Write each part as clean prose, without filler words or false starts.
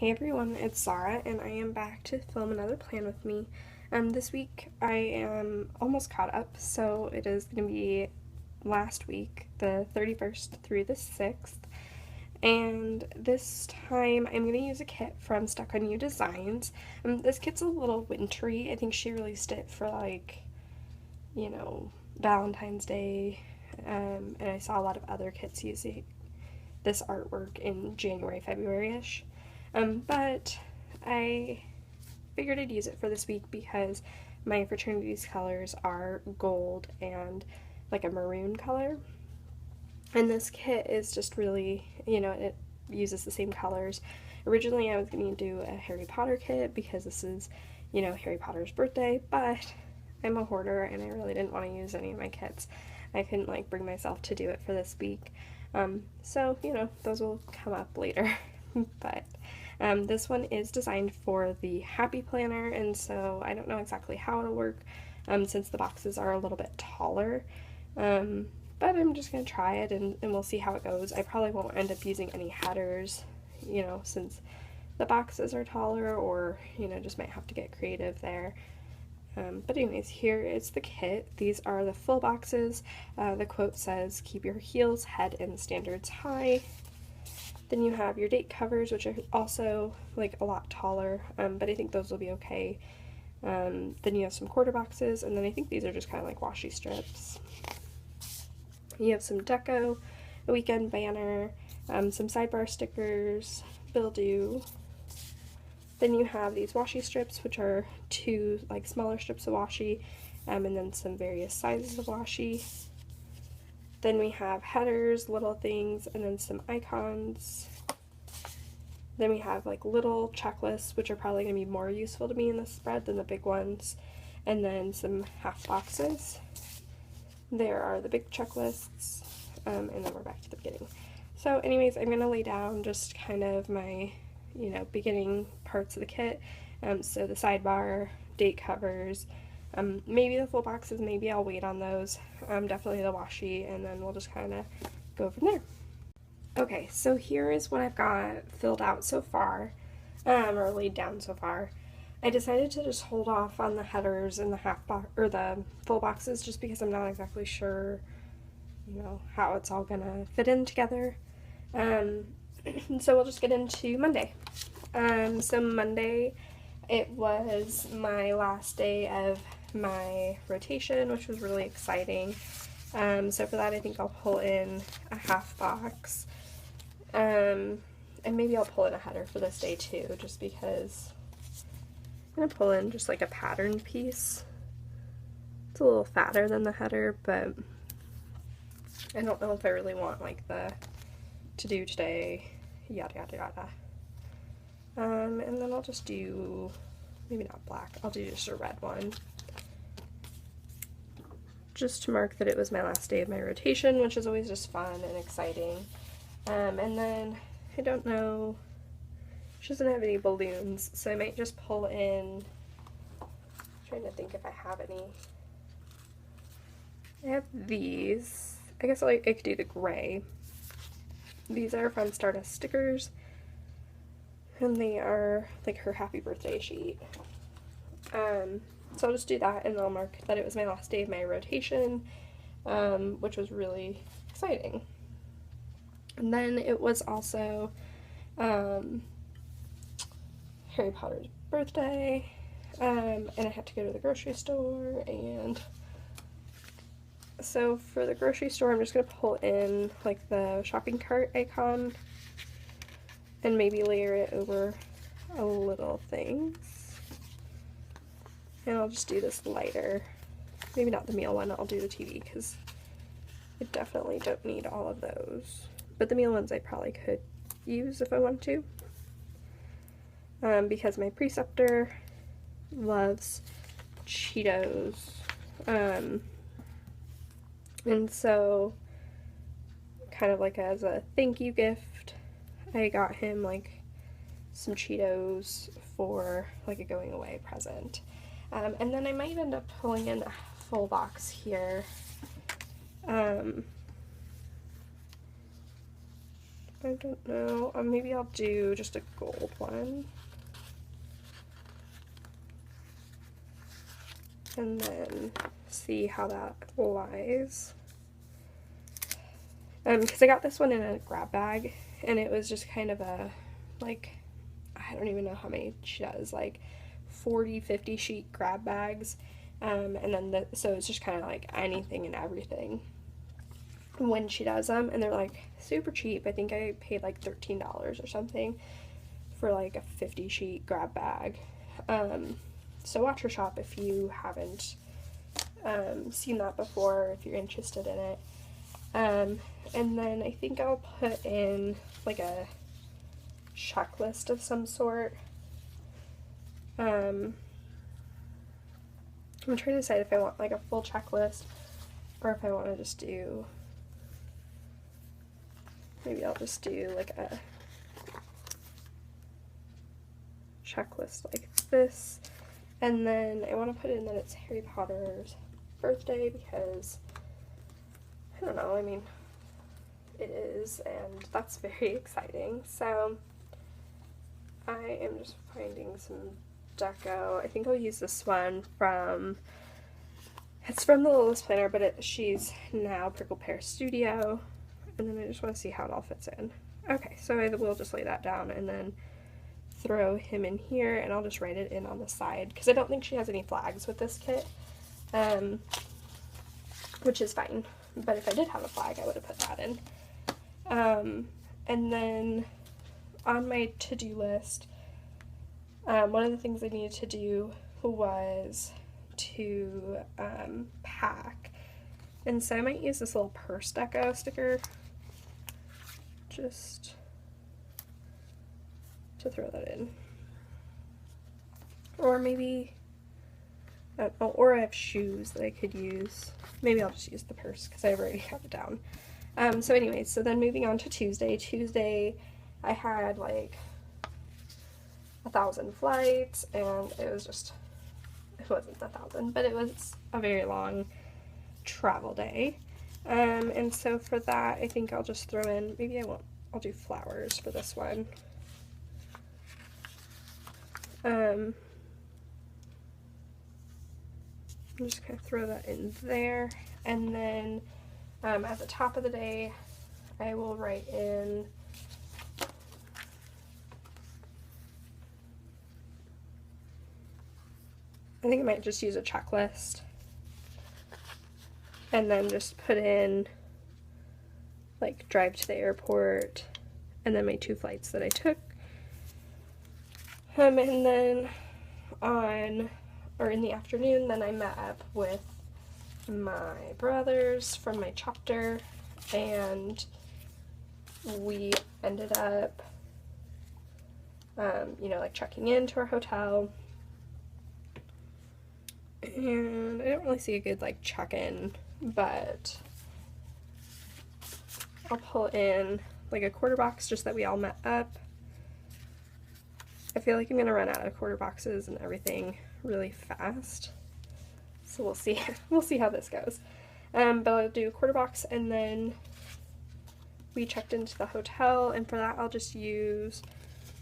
Hey everyone, it's Zara, and I am back to film another plan with me. This week I am almost caught up, so it is going to be last week, the 31st through the 6th, and this time I'm going to use a kit from On You Designz. This kit's a little wintry. I think she released it for Valentine's Day, and I saw a lot of other kits using this artwork in January, February-ish. But I figured I'd use it for this week because my fraternity's colors are gold and like a maroon color. And this kit is just really, it uses the same colors. Originally I was going to do a Harry Potter kit because this is, Harry Potter's birthday, but I'm a hoarder and I really didn't want to use any of my kits. I couldn't bring myself to do it for this week. So, those will come up later. But this one is designed for the Happy Planner, and so I don't know exactly how it'll work since the boxes are a little bit taller. But I'm just going to try it and we'll see how it goes. I probably won't end up using any headers, since the boxes are taller, or, just might have to get creative there. But anyways, here is the kit. These are the full boxes. The quote says, "Keep your heels, head, and standards high." Then you have your date covers, which are also a lot taller, but I think those will be okay. Then you have some quarter boxes, and then I think these are just kind of like washi strips. You have some deco, a weekend banner, some sidebar stickers, bill due. Then you have these washi strips, which are two smaller strips of washi, and then some various sizes of washi. Then we have headers, little things, and then some icons. Then we have little checklists, which are probably going to be more useful to me in this spread than the big ones. And then some half boxes. There are the big checklists, and then we're back to the beginning. So anyways, I'm going to lay down just kind of my, beginning parts of the kit. So the sidebar, date covers, maybe the full boxes, maybe I'll wait on those, definitely the washi, and then we'll just kind of go from there. Okay, so here is what I've got filled out so far, or laid down so far. I decided to just hold off on the headers and the the full boxes just because I'm not exactly sure, how it's all gonna fit in together. So we'll just get into Monday. So Monday, it was my last day of my rotation, which was really exciting. So for that, I think I'll pull in a half box, and maybe I'll pull in a header for this day too, just because I'm going to pull in just a patterned piece. It's a little fatter than the header, but I don't know if I really want the to do today, yada yada yada. And then I'll just do, maybe not black, I'll do just a red one, just to mark that it was my last day of my rotation, which is always just fun and exciting. And then, I don't know, she doesn't have any balloons, so I might just pull in, I'm trying to think if I have any. I have these. I guess I could do the gray. These are from Stardust Stickers, and they are her happy birthday sheet. So I'll just do that, and I'll mark that it was my last day of my rotation, which was really exciting. And then it was also Harry Potter's birthday, and I had to go to the grocery store, and so for the grocery store I'm just going to pull in the shopping cart icon and maybe layer it over a little things. And I'll just do this lighter, maybe not the meal one, I'll do the TV because I definitely don't need all of those. But the meal ones I probably could use if I want to. Because my preceptor loves Cheetos. And so, kind of as a thank you gift, I got him some Cheetos for a going away present. And then I might end up pulling in a full box here. I don't know. Maybe I'll do just a gold one. And then see how that lies. Because I got this one in a grab bag, and it was just kind of a, like, I don't even know how many she does, like 40, 50 sheet grab bags. And then so it's just kind of like anything and everything when she does them, and they're like super cheap. I think I paid like $13 or something for like a 50 sheet grab bag. So watch her shop if you haven't seen that before, if you're interested in it. And then I think I'll put in like a checklist of some sort. I'm trying to decide if I want like a full checklist or if I want to just do, maybe I'll just do like a checklist like this. And then I want to put in that it's Harry Potter's birthday because, I don't know, I mean, it is, and that's very exciting. So I am just finding some deco. I think I'll use this one from, it's from the Littlest Planner, but she's now Prickled Pear Studio, and then I just want to see how it all fits in. Okay, so I will just lay that down and then throw him in here, and I'll just write it in on the side because I don't think she has any flags with this kit, which is fine, but if I did have a flag I would have put that in. And then on my to-do list, one of the things I needed to do was to pack, and so I might use this little purse deco sticker just to throw that in. Or maybe, or I have shoes that I could use. Maybe I'll just use the purse because I've already got it down. So anyways, so then moving on to Tuesday. Tuesday I had like 1,000 flights, and it was just, it wasn't 1,000, but it was a very long travel day. And so for that, I think I'll just throw in, maybe I won't, I'll do flowers for this one. I'm just going to throw that in there, and then at the top of the day I will write in I think I might just use a checklist and then just put in like drive to the airport and then my 2 flights that I took. And then in the afternoon, then I met up with my brothers from my chapter, and we ended up, you know, like checking into our hotel. And I don't really see a good like check-in, but I'll pull in like a quarter box just that we all met up. I feel like I'm gonna run out of quarter boxes and everything really fast, so we'll see. We'll see how this goes. But I'll do a quarter box, and then we checked into the hotel, and for that I'll just use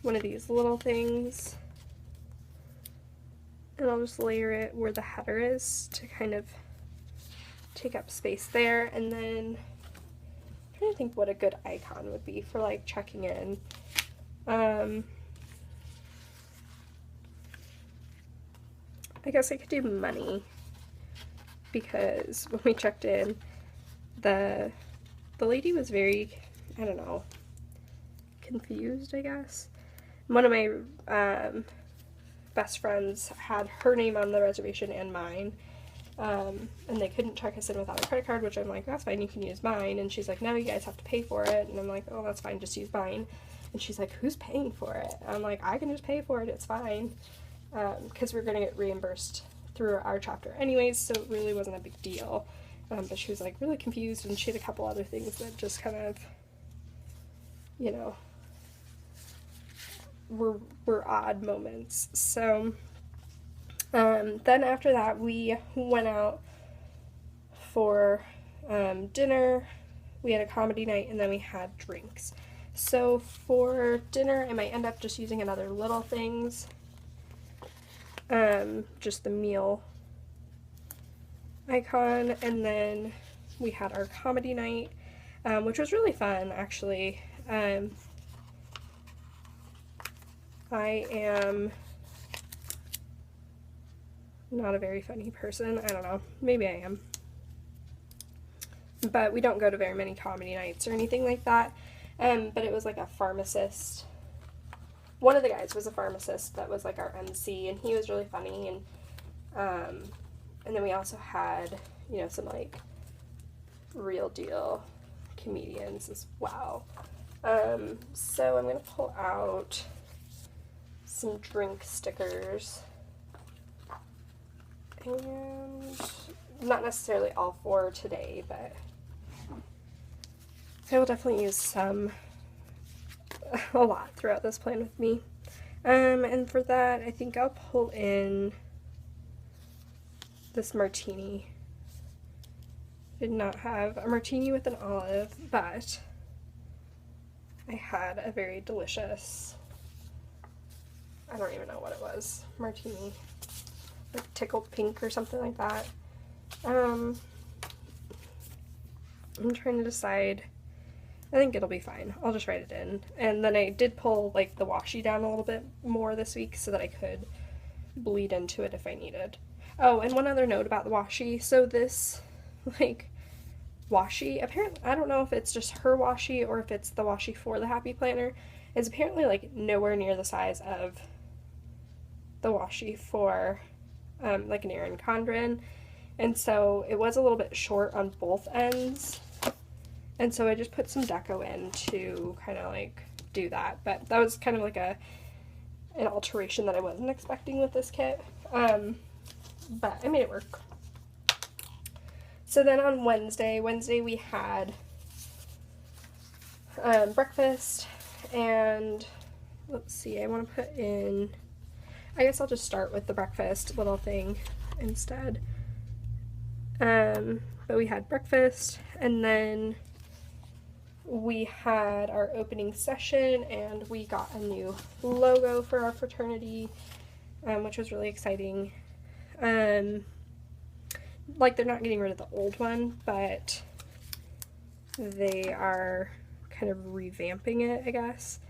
one of these little things, and I'll just layer it where the header is to kind of take up space there. And then I'm trying to think what a good icon would be for like checking in. I guess I could do money, because when we checked in, the lady was very, I don't know, confused, I guess. One of my best friends had her name on the reservation and mine, and they couldn't check us in without a credit card, which I'm like, that's fine, you can use mine. And she's like, no, you guys have to pay for it. And I'm like, oh, that's fine, just use mine. And she's like, who's paying for it? I'm like, I can just pay for it, it's fine. Because we're going to get reimbursed through our chapter anyways, so it really wasn't a big deal. But she was like really confused, and she had a couple other things that just kind of, you know, were odd moments. So then after that we went out for dinner. We had a comedy night, and then we had drinks. So for dinner, I might end up just using another Little Things, just the meal icon, and then we had our comedy night, which was really fun, actually. I am not a very funny person. I don't know. Maybe I am. But we don't go to very many comedy nights or anything like that. But it was like a pharmacist. One of the guys was a pharmacist that was like our MC, and he was really funny. And then we also had, you know, some like real deal comedians as well. So I'm gonna pull out some drink stickers, and not necessarily all 4 today, but I will definitely use some, a lot throughout this plan with me. And for that, I think I'll pull in this martini. Did not have a martini with an olive, but I had a very delicious, I don't even know what it was, martini, like tickled pink or something like that. I'm trying to decide. I think it'll be fine. I'll just write it in. And then I did pull like the washi down a little bit more this week so that I could bleed into it if I needed. Oh, and one other note about the washi. So this like washi, apparently, I don't know if it's just her washi or if it's the washi for the Happy Planner, is apparently like nowhere near the size of the washi for like an Erin Condren. And so it was a little bit short on both ends. And so I just put some deco in to kind of like do that. But that was kind of like an alteration that I wasn't expecting with this kit. But I made it work. So then on Wednesday we had breakfast, and let's see, I want to put in, I guess I'll just start with the breakfast little thing instead. But we had breakfast, and then we had our opening session, and we got a new logo for our fraternity, which was really exciting. Like, they're not getting rid of the old one, but they are kind of revamping it, I guess.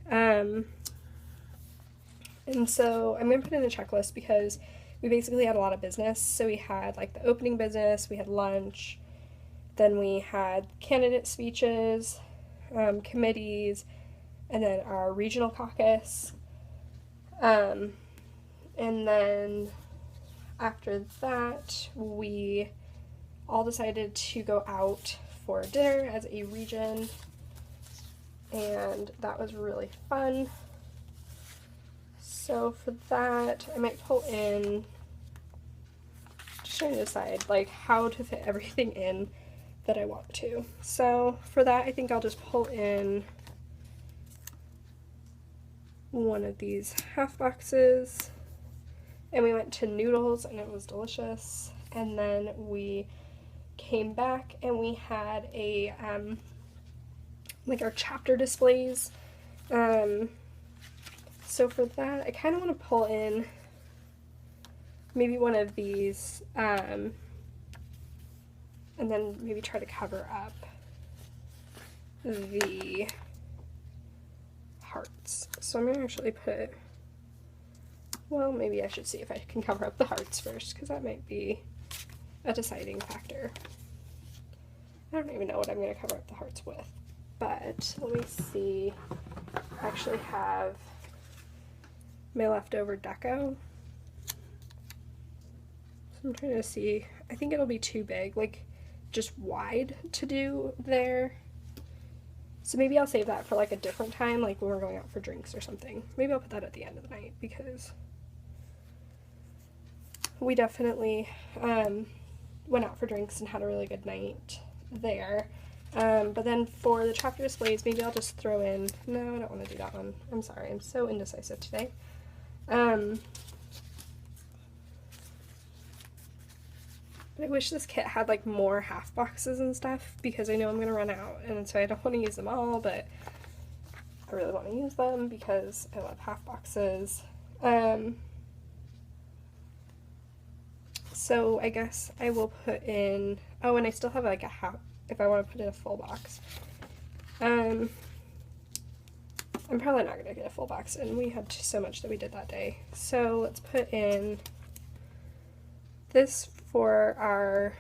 And so I'm going to put in a checklist because we basically had a lot of business. So we had like the opening business, we had lunch, then we had candidate speeches, committees, and then our regional caucus. And then after that, we all decided to go out for dinner as a region, and that was really fun. So for that, I might pull in, just trying to decide like how to fit everything in that I want to. So for that, I think I'll just pull in one of these half boxes. And we went to Noodles, and it was delicious. And then we came back, and we had a, like our chapter displays. So for that, I kind of want to pull in maybe one of these, and then maybe try to cover up the hearts. So I'm going to actually put, well, maybe I should see if I can cover up the hearts first, because that might be a deciding factor. I don't even know what I'm going to cover up the hearts with, but let me see. I actually have my leftover deco. So I'm trying to see. I think it'll be too big, like just wide to do there. So maybe I'll save that for like a different time, like when we're going out for drinks or something. Maybe I'll put that at the end of the night, because we definitely went out for drinks and had a really good night there. But then for the chapter displays, maybe I'll just throw in, no, I don't want to do that one. I'm sorry, I'm so indecisive today. But I wish this kit had like more half boxes and stuff, because I know I'm going to run out, and so I don't want to use them all, but I really want to use them because I love half boxes. So I guess I will put in, oh, and I still have like a half, if I want to put in a full box. I'm probably not going to get a full box, and we had so much that we did that day. So let's put in this for our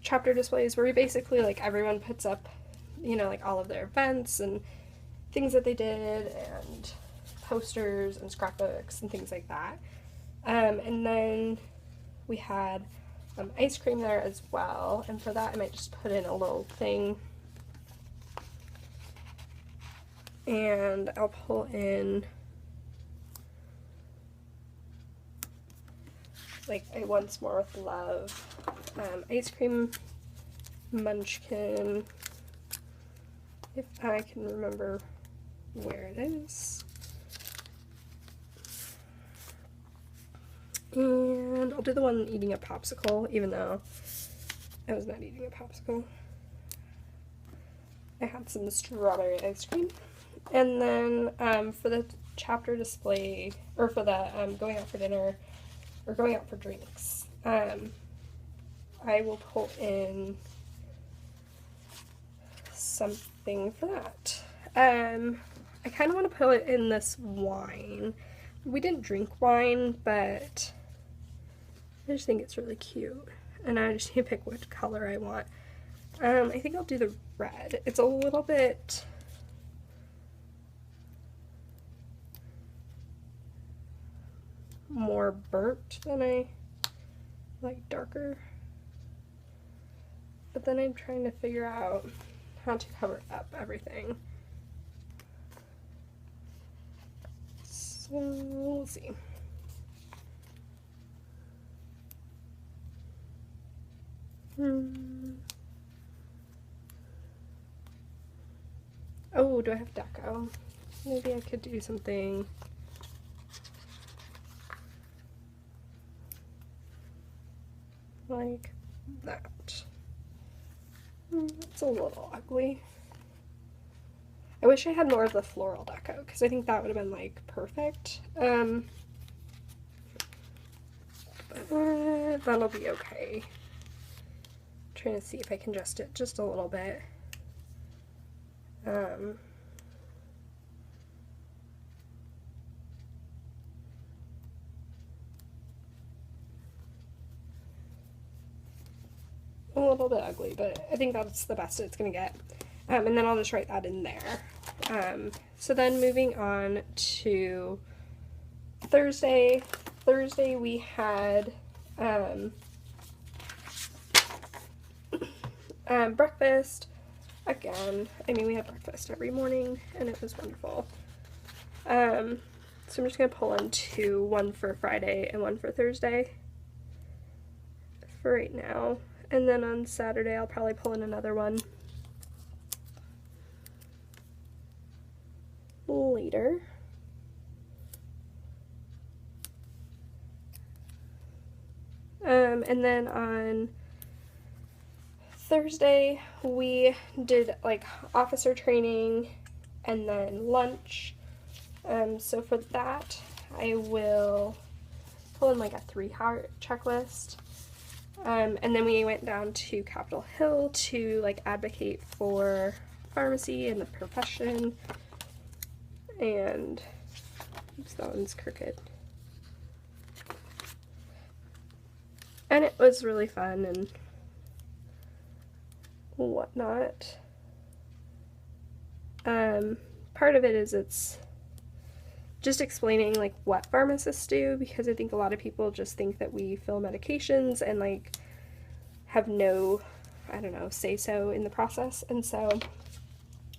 chapter displays, where we basically, like, everyone puts up, you know, like all of their events and things that they did, and posters and scrapbooks and things like that. And then we had ice cream there as well, and for that I might just put in a little thing, and I'll pull in like a Once More with Love ice cream munchkin, if I can remember where it is. And I'll do the one eating a popsicle, even though I was not eating a popsicle. I had some strawberry ice cream. And then for the chapter display, or for the going out for dinner, or going out for drinks, I will pull in something for that. I kind of want to put in this wine. We didn't drink wine, but I just think it's really cute, and I just need to pick which color I want. I think I'll do the red. It's a little bit more burnt than I like, darker. But then I'm trying to figure out how to cover up everything. So we'll see. Oh, do I have deco? Maybe I could do something like that. It's a little ugly. I wish I had more of the floral deco, because I think that would have been like perfect. But that'll be okay. Trying to see if I can adjust it just a little bit. A little bit ugly, but I think that's the best it's gonna get. And then I'll just write that in there. So then moving on to Thursday. Thursday we had breakfast. Again, I mean, we had breakfast every morning, and it was wonderful. So I'm just going to pull in two, one for Friday and one for Thursday for right now. And then on Saturday, I'll probably pull in another one later. And then on Thursday, we did like officer training and then lunch. So for that, I will pull in like a 3-heart checklist. And then we went down to Capitol Hill to like advocate for pharmacy and the profession. And oops, that one's crooked. And it was really fun and whatnot. Part of it is it's just explaining like what pharmacists do, because I think a lot of people just think that we fill medications and like have no, I don't know, say so in the process. And so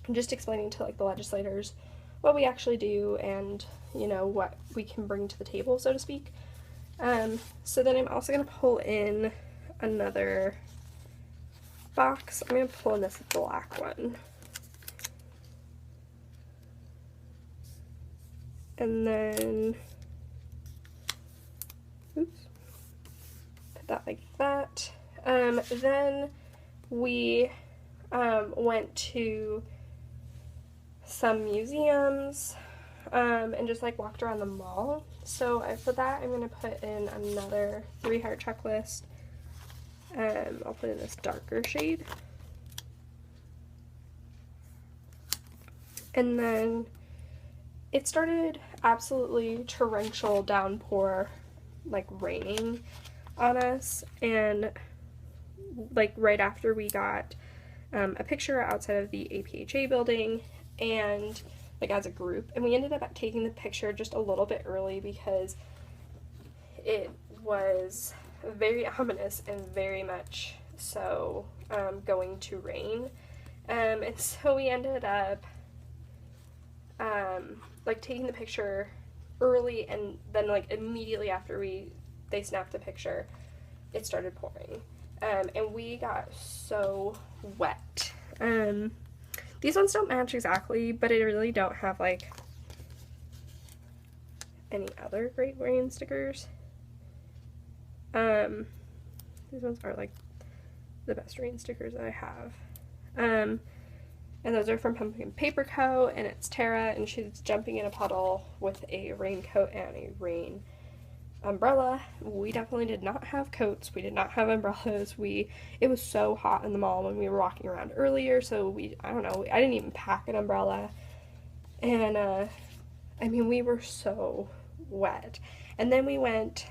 I'm just explaining to like the legislators what we actually do and, you know, what we can bring to the table, so to speak. So then I'm also going to pull in another box. I'm going to pull in this black one. And then, oops, put that like that. Then we went to some museums and just like walked around the mall. So for that I'm going to put in another 3-heart checklist. I'll put in this darker shade. And then it started absolutely torrential downpour, like raining on us, and like right after we got a picture outside of the APHA building, and like as a group, and we ended up taking the picture just a little bit early because it was very ominous and very much so going to rain, and so we ended up like taking the picture early, and then like immediately after they snapped the picture, it started pouring, and we got so wet. These ones don't match exactly, but I really don't have like any other great rain stickers. These ones are like the best rain stickers that I have. And those are from Pumpkin Paper Co. And it's Tara, and she's jumping in a puddle with a raincoat and a rain umbrella. We definitely did not have coats. We did not have umbrellas. It was so hot in the mall when we were walking around earlier, so I don't know, I didn't even pack an umbrella. And I mean, we were so wet. And then we went,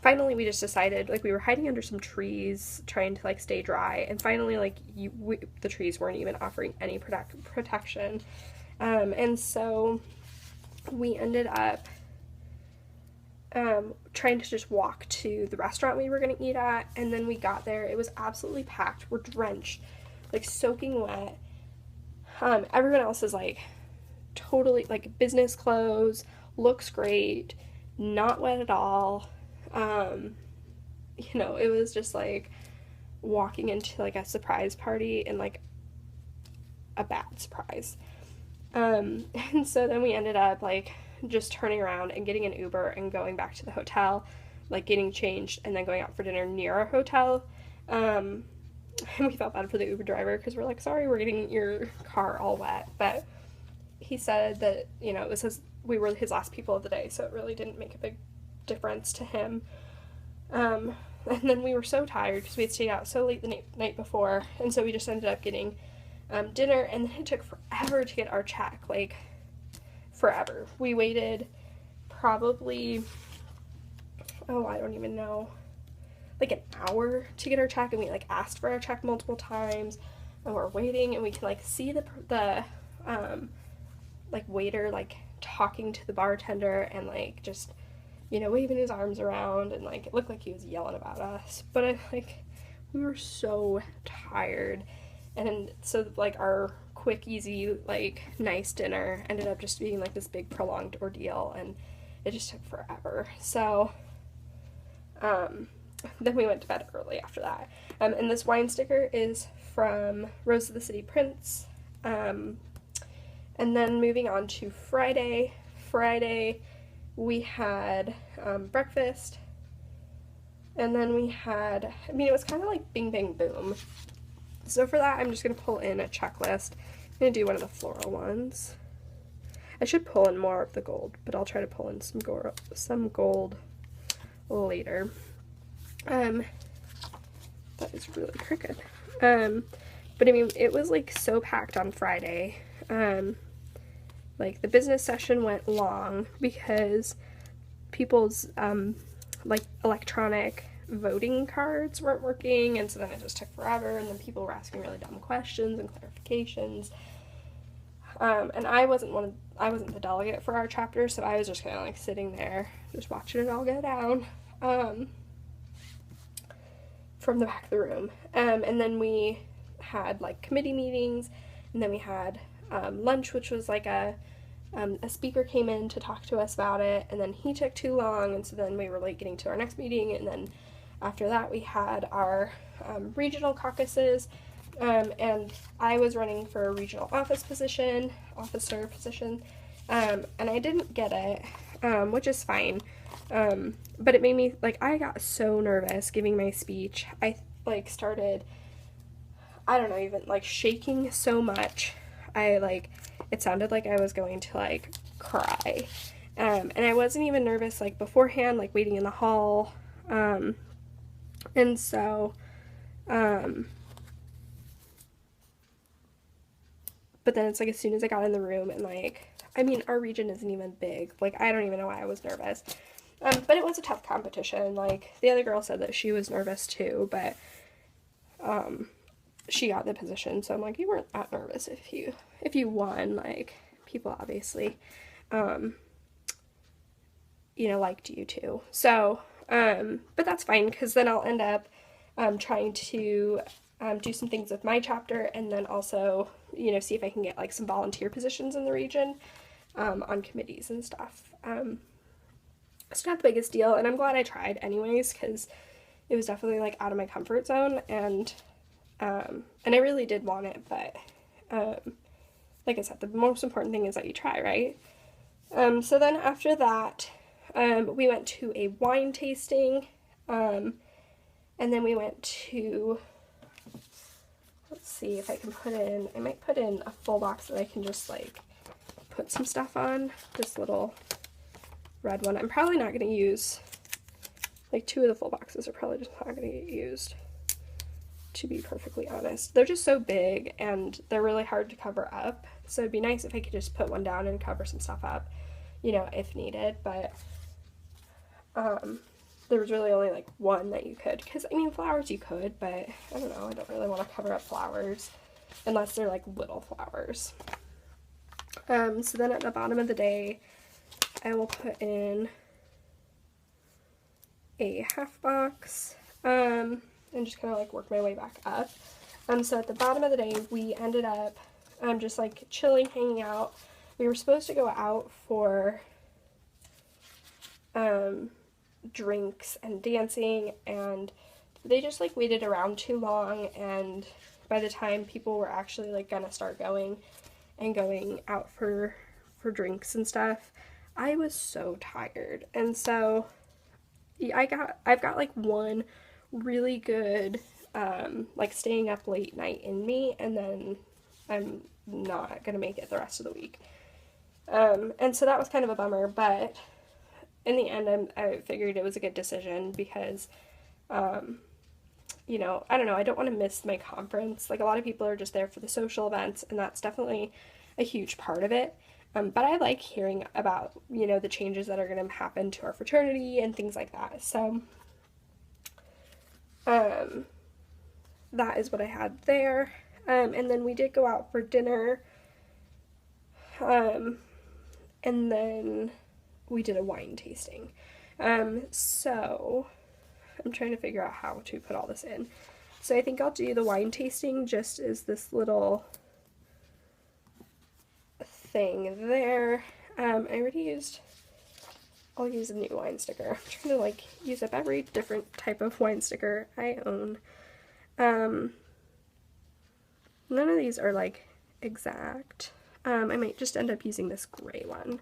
finally we just decided, like, we were hiding under some trees trying to like stay dry, and finally like the trees weren't even offering any protection, and so we ended up trying to just walk to the restaurant we were going to eat at, and then we got there, it was absolutely packed, we're drenched, like soaking wet. Everyone else is like totally like business clothes, looks great, not wet at all. You know, it was just like walking into like a surprise party, and like a bad surprise. And so then we ended up like just turning around and getting an Uber and going back to the hotel, like getting changed and then going out for dinner near our hotel. And we felt bad for the Uber driver because we're like, sorry, we're getting your car all wet. But he said that, you know, it was we were his last people of the day, so it really didn't make a big difference to him. And then we were so tired because we had stayed out so late the night before, and so we just ended up getting dinner, and then it took forever to get our check, like forever. We waited probably, I don't even know, like an hour to get our check, and we like asked for our check multiple times, and we're waiting, and we can like see the like waiter like talking to the bartender and like just, you know, waving his arms around, and like it looked like he was yelling about us, but we were so tired, and so like our quick, easy, like nice dinner ended up just being like this big prolonged ordeal, and it just took forever. So then we went to bed early after that. And this wine sticker is from Rose of the City Prince. And then moving on to Friday we had breakfast, and then we had, I mean, it was kind of like bing bang boom. So for that, I'm just going to pull in a checklist. I'm going to do one of the floral ones. I should pull in more of the gold, but I'll try to pull in some gold later. That is really crooked. But I mean, it was like so packed on Friday. Like the business session went long because people's like electronic voting cards weren't working, and so then it just took forever, and then people were asking really dumb questions and clarifications. And I wasn't the delegate for our chapter, so I was just kind of like sitting there just watching it all go down from the back of the room. And then we had like committee meetings, and then we had lunch, which was like a speaker came in to talk to us about it, and then he took too long, and so then we were late getting to our next meeting, and then after that we had our regional caucuses, and I was running for a regional officer position, and I didn't get it, which is fine. But it made me, like, I got so nervous giving my speech. I, like, started, I don't know, even, like, shaking so much. It sounded like I was going to, like, cry. And I wasn't even nervous, like, beforehand, like, waiting in the hall. And so, but then it's, like, as soon as I got in the room and, like, I mean, our region isn't even big. Like, I don't even know why I was nervous. But it was a tough competition. Like, the other girl said that she was nervous too, but she got the position. So I'm like, you weren't that nervous if you won. Like, people obviously, liked you too. So, but that's fine because then I'll end up trying to do some things with my chapter and then also, see if I can get like some volunteer positions in the region on committees and stuff. It's not the biggest deal, and I'm glad I tried anyways, because it was definitely, like, out of my comfort zone, and I really did want it, but, like I said, the most important thing is that you try, right? So then after that, we went to a wine tasting, and then we went to, let's see if I can I might put in a full box that I can just, like, put some stuff on, this little red one. I'm probably not going to use, like, 2 of the full boxes are probably just not going to get used, to be perfectly honest. They're just so big and they're really hard to cover up, so it'd be nice if I could just put one down and cover some stuff up, if needed, but there was really only like one that you could, because I mean flowers you could, but I don't know, I don't really want to cover up flowers unless they're like little flowers. So then at the bottom of the day I will put in a half box, and just kind of like work my way back up. So at the bottom of the day, we ended up just like chilling, hanging out. We were supposed to go out for drinks and dancing, and they just like waited around too long, and by the time people were actually like gonna start going out for drinks and stuff, I was so tired. And so I've got like one really good like staying up late night in me, and then I'm not gonna make it the rest of the week. And so that was kind of a bummer, but in the end I figured it was a good decision because I don't know, I don't want to miss my conference. Like, a lot of people are just there for the social events, and that's definitely a huge part of it. But I like hearing about, the changes that are going to happen to our fraternity and things like that. So, that is what I had there. And then we did go out for dinner. And then we did a wine tasting. So, I'm trying to figure out how to put all this in. So I think I'll do the wine tasting just as this little thing there. I'll use a new wine sticker. I'm trying to like use up every different type of wine sticker I own. None of these are like exact. I might just end up using this gray one.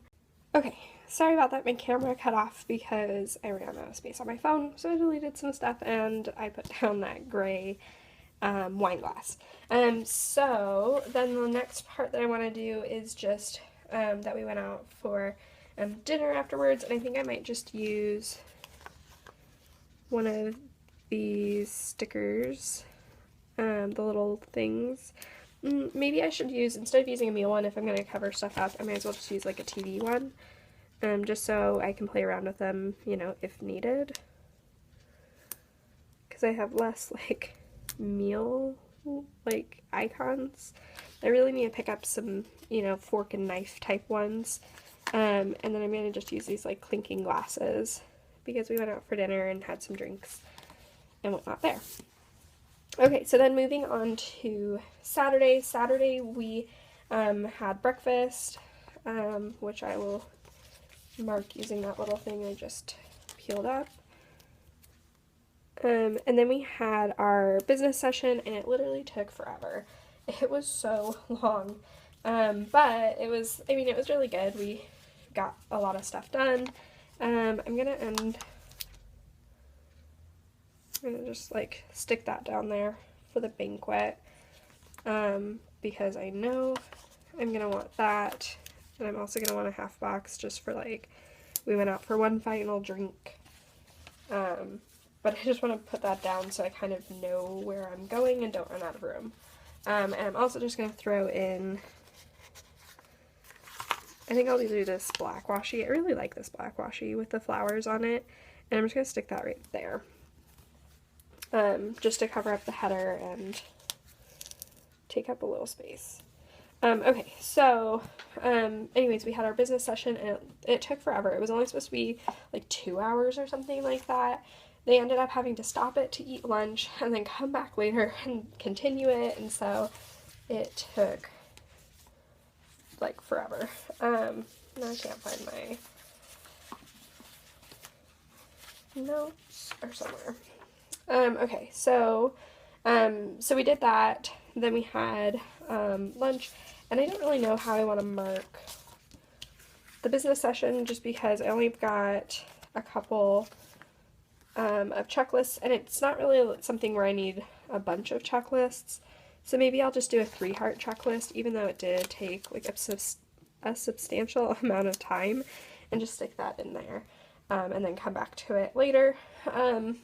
Okay, sorry about that. My camera cut off because I ran out of space on my phone, so I deleted some stuff and I put down that gray wine glass. So then the next part that I want to do is just that we went out for dinner afterwards, and I think I might just use one of these stickers, the little things. Maybe I should use, instead of using a meal one, if I'm going to cover stuff up, I might as well just use like a TV one, just so I can play around with them, if needed, because I have less like meal like icons. I really need to pick up some, fork and knife type ones, and then I'm going to just use these like clinking glasses because we went out for dinner and had some drinks and whatnot there. Okay, so then moving on to Saturday. Saturday we had breakfast, which I will mark using that little thing I just peeled up. And then we had our business session, and it literally took forever. It was so long, but it was really good. We got a lot of stuff done, I'm gonna just like stick that down there for the banquet, because I know I'm gonna want that, and I'm also gonna want a half box just for like, we went out for one final drink, but I just want to put that down so I kind of know where I'm going and don't run out of room. And I'm also just going to throw in, I think I'll do this black washi. I really like this black washi with the flowers on it, and I'm just going to stick that right there, just to cover up the header and take up a little space. Okay, so, anyways, we had our business session, and it took forever. It was only supposed to be like 2 hours or something like that. They ended up having to stop it to eat lunch and then come back later and continue it, and so it took like forever. Now I can't find my notes or somewhere. Okay, so we did that, then we had lunch, and I don't really know how I want to mark the business session just because I only got a couple of checklists, and it's not really something where I need a bunch of checklists, so maybe I'll just do a 3-heart checklist, even though it did take like a substantial amount of time, and just stick that in there, and then come back to it later. And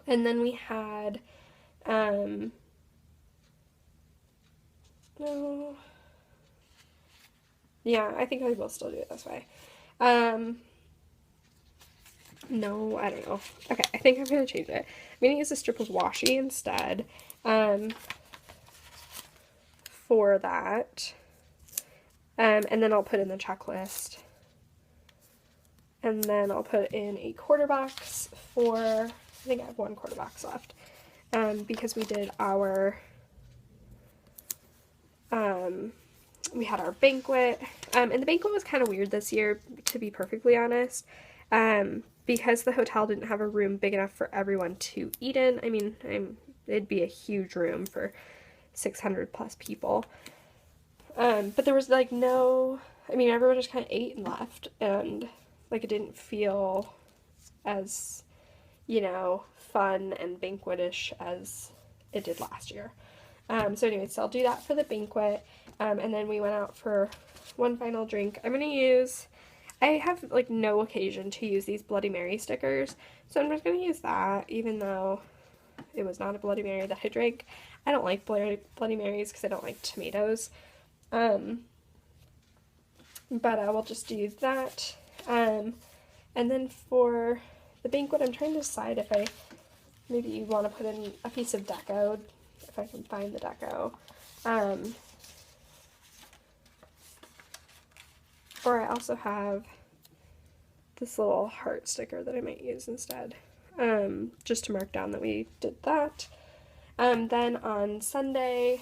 then we had, no, yeah, I think I will still do it this way. No, I don't know. Okay, I think I'm going to change it. I'm going to use a strip of washi instead, for that. And then I'll put in the checklist. And then I'll put in a quarter box for, I think I have 1 quarter box left, because we did our, we had our banquet, and the banquet was kind of weird this year, to be perfectly honest, because the hotel didn't have a room big enough for everyone to eat in. I mean, it'd be a huge room for 600 plus people, but there was like no, I mean, everyone just kind of ate and left, and like it didn't feel as, you know, fun and banquetish as it did last year. So anyways, so I'll do that for the banquet, and then we went out for one final drink. I'm gonna use, I have like no occasion to use these Bloody Mary stickers, so I'm just gonna use that, even though it was not a Bloody Mary that I drank. I don't like Bloody Marys because I don't like tomatoes, but I will just do that. And then for the banquet, I'm trying to decide if I maybe want to put in a piece of deco, if I can find the deco. Or I also have this little heart sticker that I might use instead, just to mark down that we did that. Then on Sunday,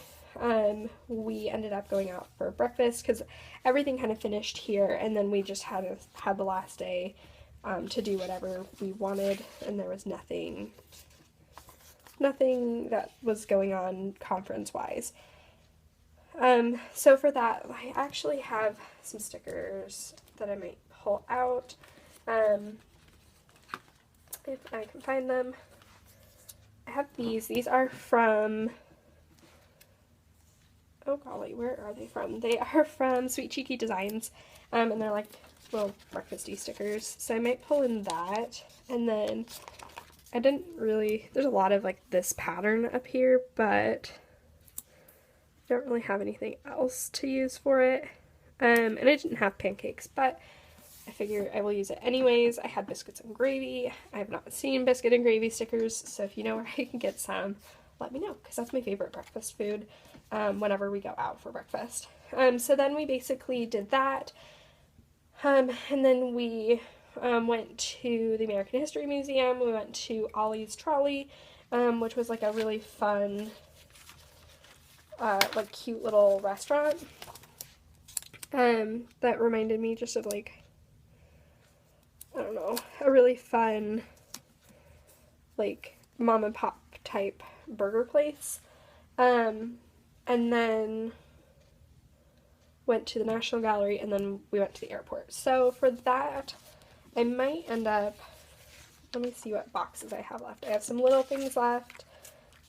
we ended up going out for breakfast because everything kind of finished here, and then we just had the last day to do whatever we wanted, and there was nothing that was going on conference-wise. So for that, I actually have some stickers that I might pull out, if I can find them. I have these. These are from, oh golly, where are they from? They are from Sweet Cheeky Designs, and they're like little breakfasty stickers, so I might pull in that. And then I didn't really, there's a lot of like this pattern up here, but I don't really have anything else to use for it, and I didn't have pancakes, but I figure I will use it anyways. I had biscuits and gravy. I have not seen biscuit and gravy stickers, so if you know where I can get some, let me know, because that's my favorite breakfast food whenever we go out for breakfast. So then we basically did that, and then we went to the American History Museum. We went to Ollie's Trolley, which was like a really fun, like cute little restaurant, that reminded me just of like, I don't know, a really fun like mom and pop type burger place. And then went to the National Gallery, and then we went to the airport. So for that, I might end up, let me see what boxes I have left. I have some little things left,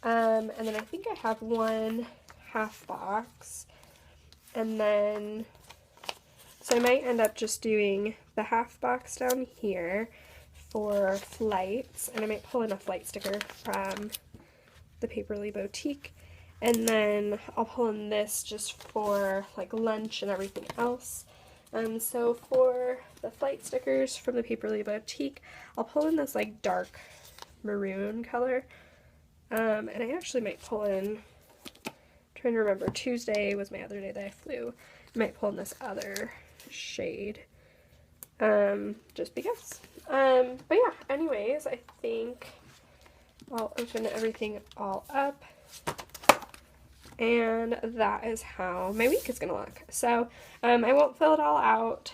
and then I think I have one half box, and then, so I might end up just doing the half box down here for flights, and I might pull in a flight sticker from the Paperly Bowtique, and then I'll pull in this just for like lunch and everything else. So for the flight stickers from the Paperly Boutique, I'll pull in this like dark maroon color, and I actually might pull in, I'm trying to remember, Tuesday was my other day that I flew, I might pull in this other shade, just because. But yeah, anyways, I think I'll open everything all up, and that is how my week is going to look. So, I won't fill it all out,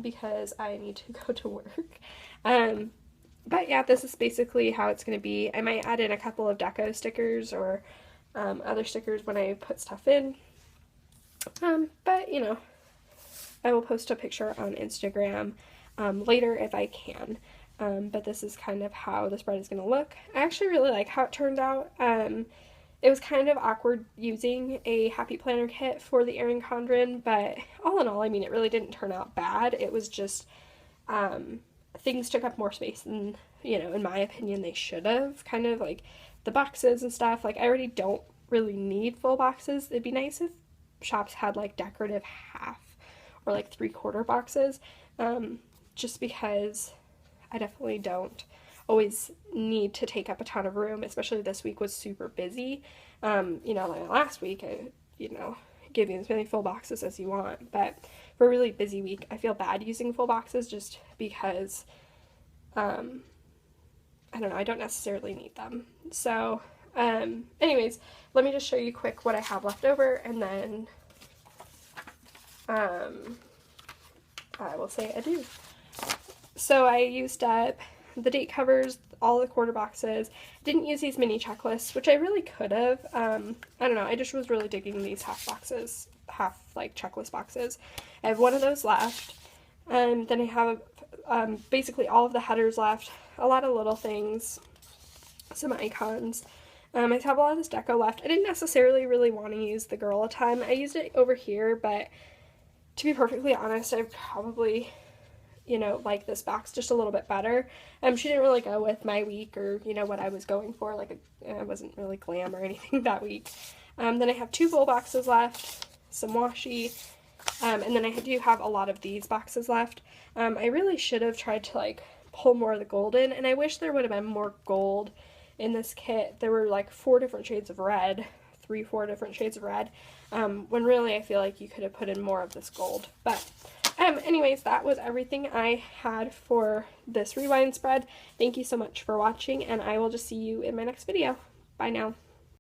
because I need to go to work. But yeah, this is basically how it's going to be. I might add in a couple of deco stickers or, other stickers when I put stuff in. But, you know, I will post a picture on Instagram, later if I can. But this is kind of how the spread is going to look. I actually really like how it turned out. It was kind of awkward using a Happy Planner kit for the Erin Condren, but all in all, I mean, it really didn't turn out bad. It was just, things took up more space than, you know, in my opinion, they should have. Kind of like the boxes and stuff. Like, I already don't really need full boxes. It'd be nice if shops had like decorative half or like 3/4 boxes, just because I definitely don't always need to take up a ton of room, especially this week was super busy. You know, like last week, I, you know, give you as many full boxes as you want, but for a really busy week, I feel bad using full boxes just because, I don't know, I don't necessarily need them. So, anyways, let me just show you quick what I have left over, and then, I will say adieu. So I used up the date covers, all the quarter boxes. Didn't use these mini checklists, which I really could have. I don't know, I just was really digging these half boxes, half like checklist boxes. I have one of those left. Then I have basically all of the headers left, a lot of little things, some icons. I have a lot of this deco left. I didn't necessarily really want to use the girl a ton. I used it over here, but to be perfectly honest, I probably, you know, like this box just a little bit better. She didn't really go with my week or, you know, what I was going for. Like, I wasn't really glam or anything that week. Then I have 2 full boxes left, some washi, and then I do have a lot of these boxes left. I really should have tried to, like, pull more of the gold in, and I wish there would have been more gold in this kit. There were, like, 4 different shades of red, 4 different shades of red, when really I feel like you could have put in more of this gold. But anyways, that was everything I had for this rewind spread. Thank you so much for watching, and I will just see you in my next video. Bye now.